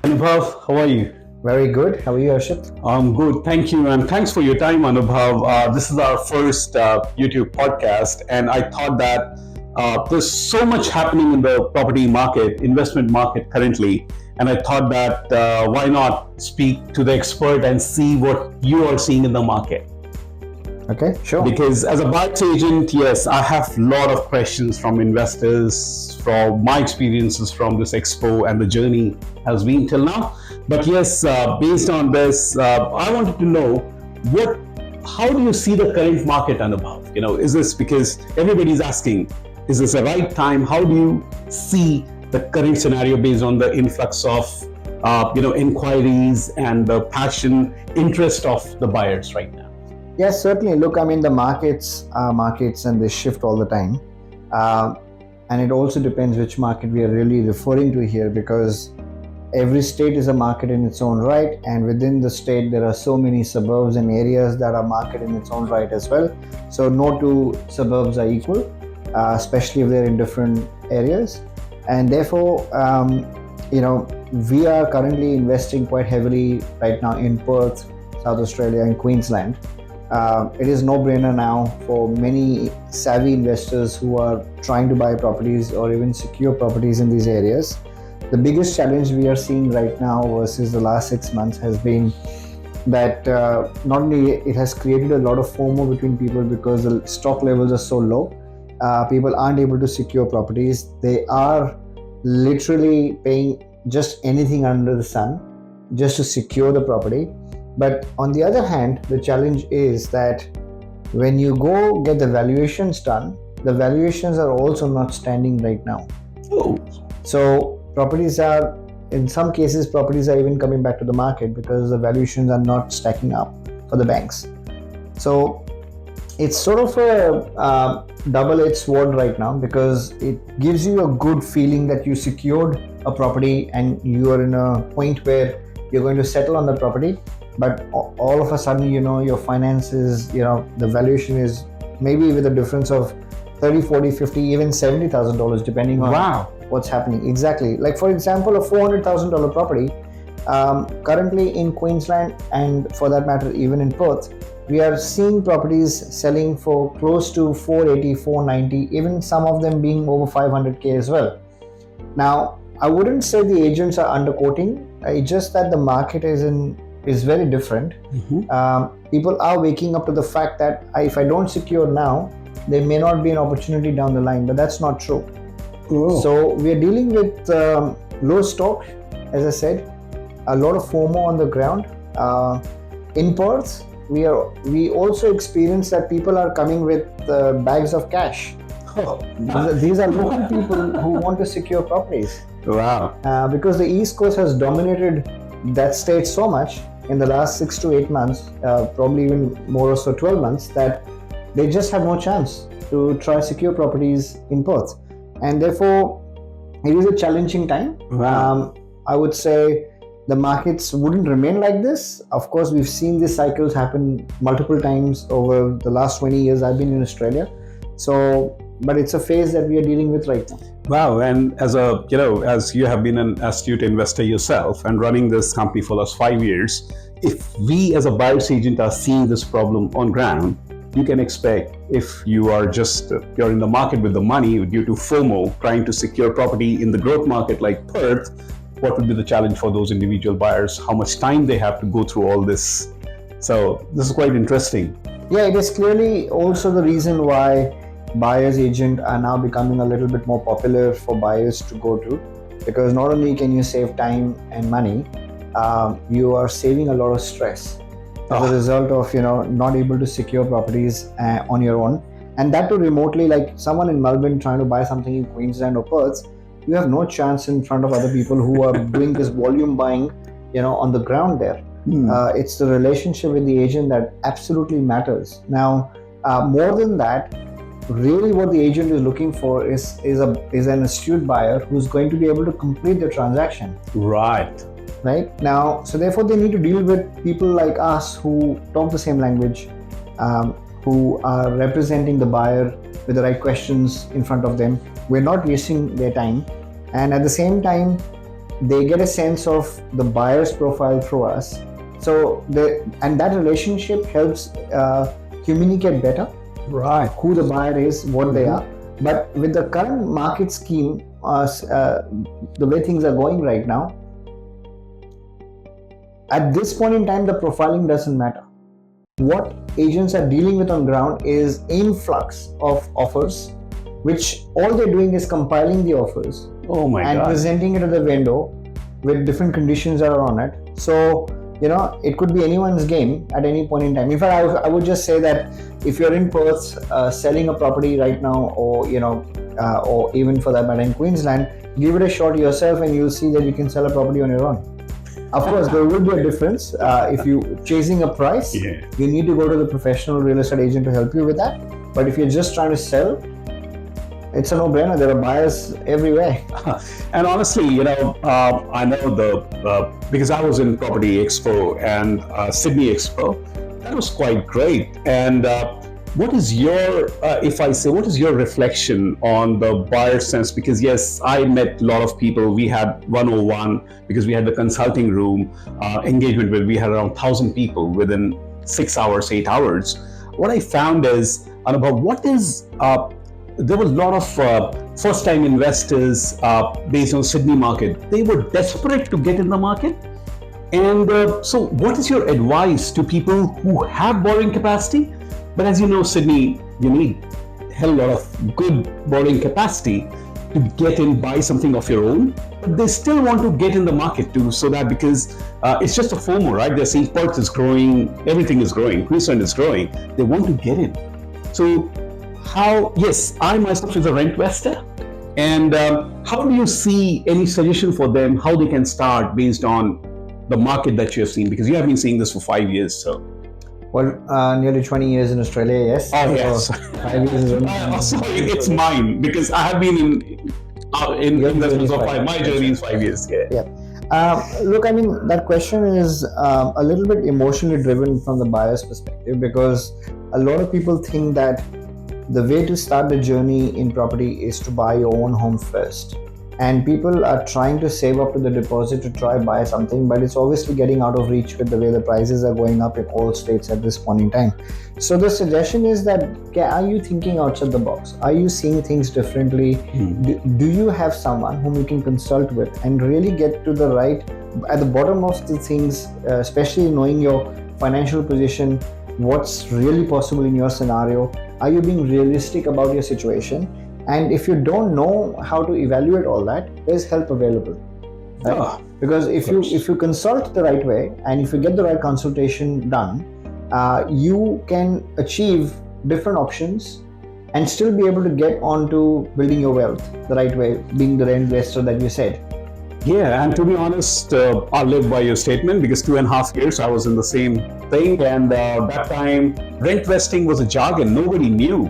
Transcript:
Anubhav, how are you? Very good. How are you, Harshit? I'm good, thank you, and thanks for your time, Anubhav. This is our first YouTube podcast, and I thought that there's so much happening in the property market, investment market currently, and I thought that why not speak to the expert and see what you are seeing in the market. Okay, sure. Because as a buyer's agent, yes, I have a lot of questions from investors, from my experiences from this expo and the journey has been till now. But yes, based on this, I wanted to know what, how do you see the current market, Anubhav? Is this because everybody's asking, is this the right time? How do you see the current scenario based on the influx of, inquiries and the passion, interest of the buyers right now? Yes, certainly. Look, I mean, the markets are markets and they shift all the time. And it also depends which market we are really referring to here, because every state is a market in its own right. And within the state, there are so many suburbs and areas that are market in its own right as well. So no two suburbs are equal, especially if they're in different areas. And therefore, we are currently investing quite heavily right now in Perth, South Australia and Queensland. It is no-brainer now for many savvy investors who are trying to buy properties or even secure properties in these areas. The biggest challenge we are seeing right now versus the last 6 months has been that not only it has created a lot of FOMO between people because the stock levels are so low, people aren't able to secure properties. They are literally paying just anything under the sun just to secure the property. But on the other hand, the challenge is that when you go get the valuations done, the valuations are also not standing right now. Oh. So properties are, in some cases, properties are even coming back to the market because the valuations are not stacking up for the banks. So it's sort of a double-edged sword right now, because it gives you a good feeling that you secured a property and you are in a point where you're going to settle on the property. But all of a sudden, your finances, the valuation is maybe with a difference of 30, 40, 50, even $70,000, depending on what's happening. Exactly. Like, for example, a $400,000 property, currently in Queensland, and for that matter, even in Perth, we are seeing properties selling for close to 480, 490, even some of them being over 500K as well. Now, I wouldn't say the agents are underquoting. It's just that the market is very different. Mm-hmm. People are waking up to the fact that if I don't secure now, there may not be an opportunity down the line, but that's not true. Oh. So we are dealing with low stock, as I said, a lot of FOMO on the ground. In Perth, we also experience that people are coming with bags of cash. Oh. These are local people who want to secure properties. Wow. Because the East Coast has dominated that state so much in the last 6 to 8 months, probably even more or so 12 months, that they just have no chance to try secure properties in Perth. And therefore, it is a challenging time. Wow. I would say the markets wouldn't remain like this. Of course, we've seen these cycles happen multiple times over the last 20 years I've been in Australia. So, but it's a phase that we are dealing with right now. Wow. And as you have been an astute investor yourself and running this company for the last 5 years, if we as a buyer's agent are seeing this problem on ground, you can expect, if you are you're in the market with the money due to FOMO, trying to secure property in the growth market like Perth, what would be the challenge for those individual buyers? How much time they have to go through all this? So this is quite interesting. Yeah, it is clearly also the reason why buyer's agent are now becoming a little bit more popular for buyers to go to, because not only can you save time and money, you are saving a lot of stress as a result of not able to secure properties on your own, and that too remotely. Like someone in Melbourne trying to buy something in Queensland or Perth, you have no chance in front of other people who are doing this volume buying on the ground there. It's the relationship with the agent that absolutely matters. Now, more than that, really what the agent is looking for is an astute buyer who's going to be able to complete the transaction. Right now, so therefore they need to deal with people like us who talk the same language, who are representing the buyer with the right questions in front of them. We're not wasting their time, and at the same time, they get a sense of the buyer's profile through us. So and that relationship helps communicate better Right. who the buyer is, what they are. But with the current market scheme, the way things are going right now, at this point in time, the profiling doesn't matter. What agents are dealing with on ground is influx of offers, which all they're doing is compiling the offers Oh my and God. presenting it to the window with different conditions that are on it. So, it could be anyone's game at any point in time. In fact, I would just say that if you're in Perth selling a property right now, or or even for that matter in Queensland, give it a shot yourself and you'll see that you can sell a property on your own. Of course, there will be a difference. If you're chasing a price, Yeah. you need to go to the professional real estate agent to help you with that. But if you're just trying to sell, it's a no-brainer. There are buyers everywhere. And honestly, I know because I was in Property Expo and Sydney Expo, that was quite great. And what is your, what is your reflection on the buyer sense? Because yes, I met a lot of people. We had 101 because we had the consulting room engagement where we had around 1,000 people within 6 hours, 8 hours. What I found is, Anubhav, there were a lot of first-time investors based on Sydney market. They were desperate to get in the market. And so what is your advice to people who have borrowing capacity? But as you know, Sydney, you need a hell lot of good borrowing capacity to get in, buy something of your own. But they still want to get in the market too, so that because it's just a FOMO, right? They're seeing Perth is growing, everything is growing, Queensland is growing. They want to get in. So yes, I myself is a rent investor. And how do you see any suggestion for them, how they can start based on the market that you have seen? Because you have been seeing this for 5 years, so. Well, nearly 20 years in Australia, yes. Oh, yes. So 5 years is Sorry, it's mine because I have been in investments of my journey is 5 years. Yeah. Look, I mean, that question is a little bit emotionally driven from the buyer's perspective, because a lot of people think that the way to start the journey in property is to buy your own home first. And people are trying to save up to the deposit to try buy something, but it's obviously getting out of reach with the way the prices are going up in all states at this point in time. So the suggestion is that, are you thinking outside the box? Are you seeing things differently? Do you have someone whom you can consult with and really get to the right, at the bottom of the things, especially knowing your financial position, what's really possible in your scenario? Are you being realistic about your situation? And if you don't know how to evaluate all that, there's help available. Right? Because if you consult the right way and if you get the right consultation done, you can achieve different options and still be able to get on to building your wealth the right way, being the rent investor that you said. Yeah, and to be honest, I live by your statement because 2.5 years I was in the same thing, and that time rent vesting was a jargon. Nobody knew.